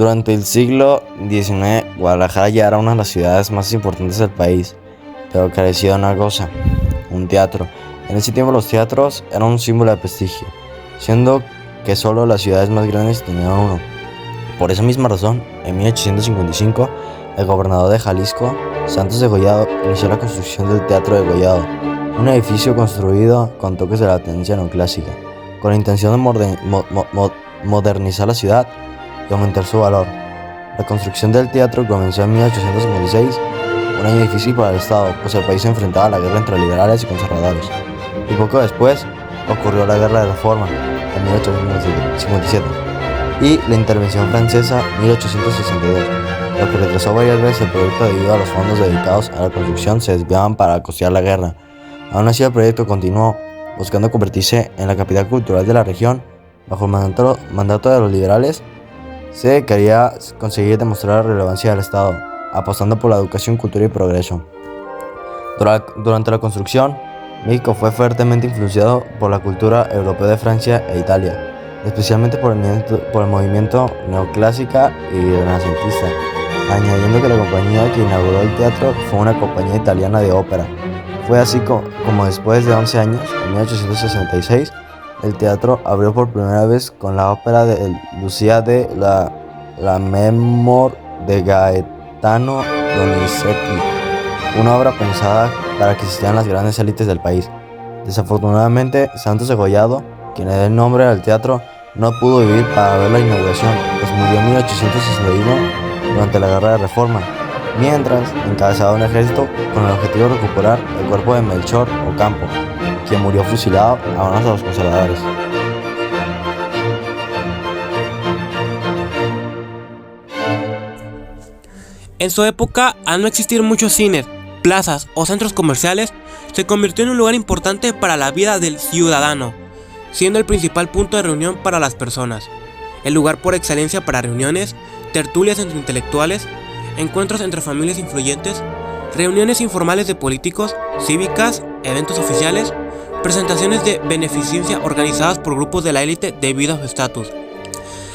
Durante el siglo XIX, Guadalajara ya era una de las ciudades más importantes del país, pero carecía de una cosa, un teatro. En ese tiempo los teatros eran un símbolo de prestigio, siendo que solo las ciudades más grandes tenían uno. Por esa misma razón, en 1855, el gobernador de Jalisco, Santos Degollado, inició la construcción del Teatro Degollado, un edificio construido con toques de la tendencia neoclásica, con la intención de modernizar la ciudad y aumentar su valor. La construcción del teatro comenzó en 1856, un año difícil para el Estado, pues el país se enfrentaba a la guerra entre liberales y conservadores. Y poco después ocurrió la Guerra de Reforma, en 1857, y la intervención francesa, 1862, lo que retrasó varias veces el proyecto debido a los fondos dedicados a la construcción se desviaban para costear la guerra. Aún así, el proyecto continuó, buscando convertirse en la capital cultural de la región. Bajo el mandato de los liberales, se quería conseguir demostrar la relevancia del Estado, apostando por la educación, cultura y progreso. Durante la construcción, México fue fuertemente influenciado por la cultura europea de Francia e Italia, especialmente por el movimiento neoclásica y renacentista, añadiendo que la compañía que inauguró el teatro fue una compañía italiana de ópera. Fue así como después de 11 años, en 1866, el teatro abrió por primera vez con la ópera de Lucia de la Memor de Gaetano Donizetti, una obra pensada para que asistieran las grandes élites del país. Desafortunadamente, Santos Degollado, quien le dio el nombre al teatro, no pudo vivir para ver la inauguración, pues murió en 1861 durante la Guerra de Reforma, mientras encabezaba un ejército con el objetivo de recuperar el cuerpo de Melchor Ocampo, quien murió fusilado a manos de los conservadores. En su época, al no existir muchos cines, plazas o centros comerciales, se convirtió en un lugar importante para la vida del ciudadano, siendo el principal punto de reunión para las personas, el lugar por excelencia para reuniones, tertulias entre intelectuales, encuentros entre familias influyentes, reuniones informales de políticos, cívicas, eventos oficiales, presentaciones de beneficencia organizadas por grupos de la élite debido a su estatus.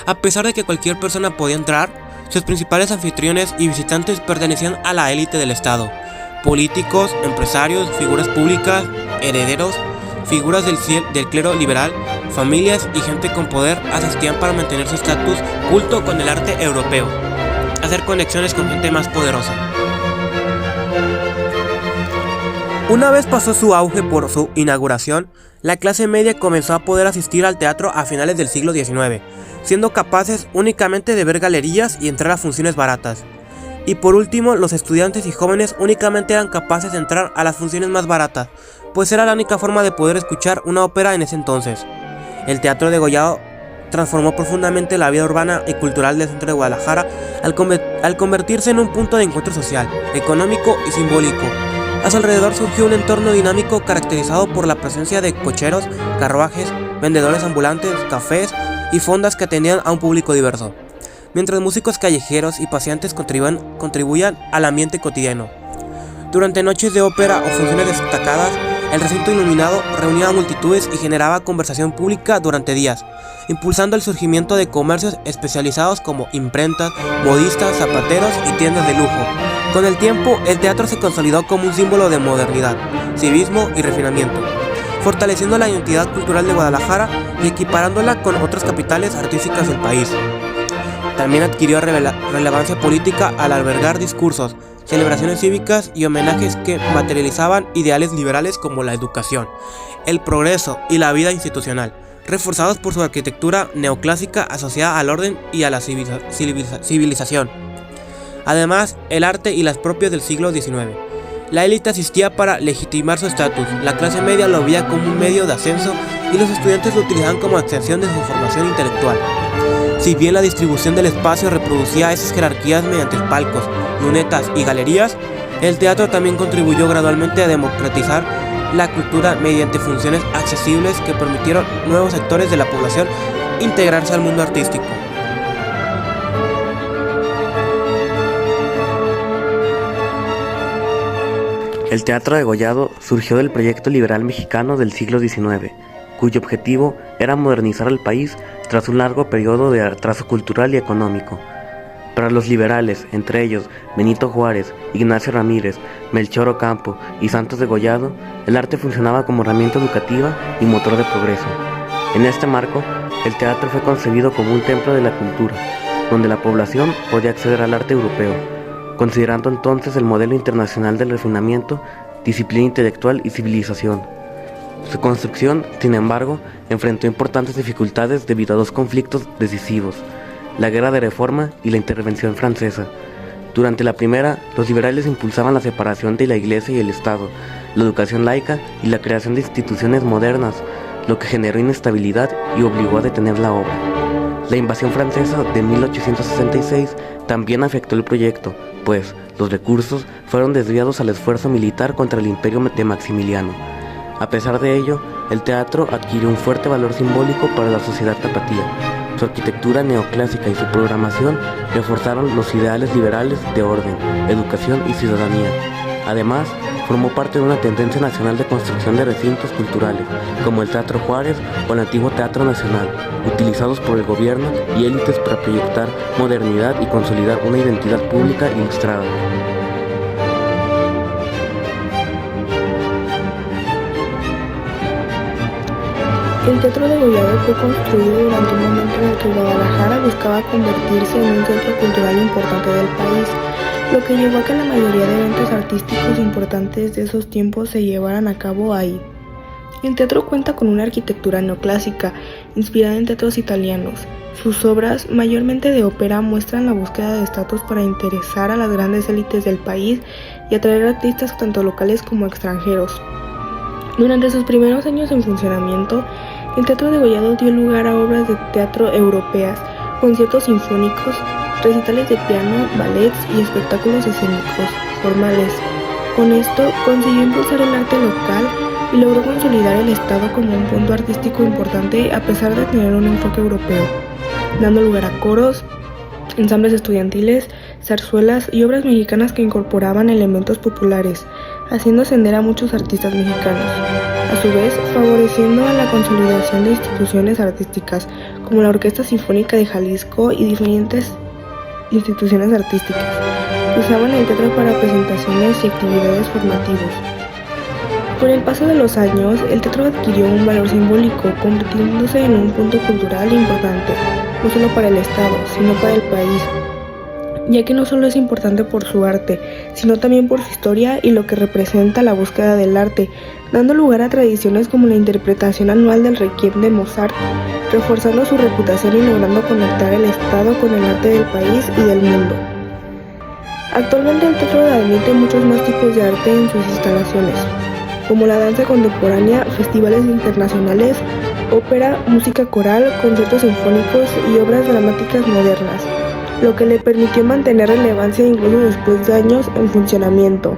A pesar de que cualquier persona podía entrar, sus principales anfitriones y visitantes pertenecían a la élite del Estado. Políticos, empresarios, figuras públicas, herederos, figuras del clero liberal, familias y gente con poder asistían para mantener su estatus culto con el arte europeo, hacer conexiones con gente más poderosa. Una vez pasó su auge por su inauguración, la clase media comenzó a poder asistir al teatro a finales del siglo XIX, siendo capaces únicamente de ver galerías y entrar a funciones baratas. Y por último, los estudiantes y jóvenes únicamente eran capaces de entrar a las funciones más baratas, pues era la única forma de poder escuchar una ópera en ese entonces. El Teatro Degollado transformó profundamente la vida urbana y cultural del centro de Guadalajara al convertirse en un punto de encuentro social, económico y simbólico. A su alrededor surgió un entorno dinámico caracterizado por la presencia de cocheros, carruajes, vendedores ambulantes, cafés y fondas que atendían a un público diverso, mientras músicos callejeros y paseantes contribuían al ambiente cotidiano. Durante noches de ópera o funciones destacadas, el recinto iluminado reunía a multitudes y generaba conversación pública durante días, impulsando el surgimiento de comercios especializados como imprentas, modistas, zapateros y tiendas de lujo. Con el tiempo, el teatro se consolidó como un símbolo de modernidad, civismo y refinamiento, fortaleciendo la identidad cultural de Guadalajara y equiparándola con otras capitales artísticas del país. También adquirió relevancia política al albergar discursos, celebraciones cívicas y homenajes que materializaban ideales liberales como la educación, el progreso y la vida institucional, reforzados por su arquitectura neoclásica asociada al orden y a la civilización. Además, el arte y las propias del siglo XIX. La élite asistía para legitimar su estatus, la clase media lo veía como un medio de ascenso y los estudiantes lo utilizaban como extensión de su formación intelectual. Si bien la distribución del espacio reproducía esas jerarquías mediante palcos, lunetas y galerías, el teatro también contribuyó gradualmente a democratizar la cultura mediante funciones accesibles que permitieron nuevos sectores de la población integrarse al mundo artístico. El Teatro Degollado surgió del proyecto liberal mexicano del siglo XIX, cuyo objetivo era modernizar el país tras un largo periodo de atraso cultural y económico. Para los liberales, entre ellos Benito Juárez, Ignacio Ramírez, Melchor Ocampo y Santos Degollado, el arte funcionaba como herramienta educativa y motor de progreso. En este marco, el teatro fue concebido como un templo de la cultura, donde la población podía acceder al arte europeo, considerando entonces el modelo internacional del refinamiento, disciplina intelectual y civilización. Su construcción, sin embargo, enfrentó importantes dificultades debido a dos conflictos decisivos: la Guerra de Reforma y la Intervención Francesa. Durante la primera, los liberales impulsaban la separación de la Iglesia y el Estado, la educación laica y la creación de instituciones modernas, lo que generó inestabilidad y obligó a detener la obra. La invasión francesa de 1866 también afectó el proyecto, pues los recursos fueron desviados al esfuerzo militar contra el imperio de Maximiliano. A pesar de ello, el teatro adquirió un fuerte valor simbólico para la sociedad tapatía. Su arquitectura neoclásica y su programación reforzaron los ideales liberales de orden, educación y ciudadanía. Además, formó parte de una tendencia nacional de construcción de recintos culturales, como el Teatro Juárez o el antiguo Teatro Nacional, utilizados por el gobierno y élites para proyectar modernidad y consolidar una identidad pública ilustrada. El Teatro Degollado fue construido durante un momento en el que Guadalajara buscaba convertirse en un centro cultural importante del país, lo que llevó a que la mayoría de eventos artísticos importantes de esos tiempos se llevaran a cabo ahí. El teatro cuenta con una arquitectura neoclásica, inspirada en teatros italianos. Sus obras, mayormente de ópera, muestran la búsqueda de estatus para interesar a las grandes élites del país y atraer artistas tanto locales como extranjeros. Durante sus primeros años en funcionamiento, el Teatro Degollado dio lugar a obras de teatro europeas, conciertos sinfónicos, recitales de piano, ballets y espectáculos escénicos formales. Con esto, consiguió impulsar el arte local y logró consolidar el Estado como un punto artístico importante a pesar de tener un enfoque europeo, dando lugar a coros, ensambles estudiantiles, zarzuelas y obras mexicanas que incorporaban elementos populares, haciendo ascender a muchos artistas mexicanos, a su vez favoreciendo a la consolidación de instituciones artísticas como la Orquesta Sinfónica de Jalisco y diferentes instituciones artísticas que usaban el teatro para presentaciones y actividades formativas. Con el paso de los años, el teatro adquirió un valor simbólico, convirtiéndose en un punto cultural importante, no solo para el Estado, sino para el país, ya que no solo es importante por su arte, sino también por su historia y lo que representa la búsqueda del arte, dando lugar a tradiciones como la interpretación anual del Requiem de Mozart, reforzando su reputación y logrando conectar el Estado con el arte del país y del mundo. Actualmente el teatro admite muchos más tipos de arte en sus instalaciones, como la danza contemporánea, festivales internacionales, ópera, música coral, conciertos sinfónicos y obras dramáticas modernas, lo que le permitió mantener relevancia incluso después de años en funcionamiento.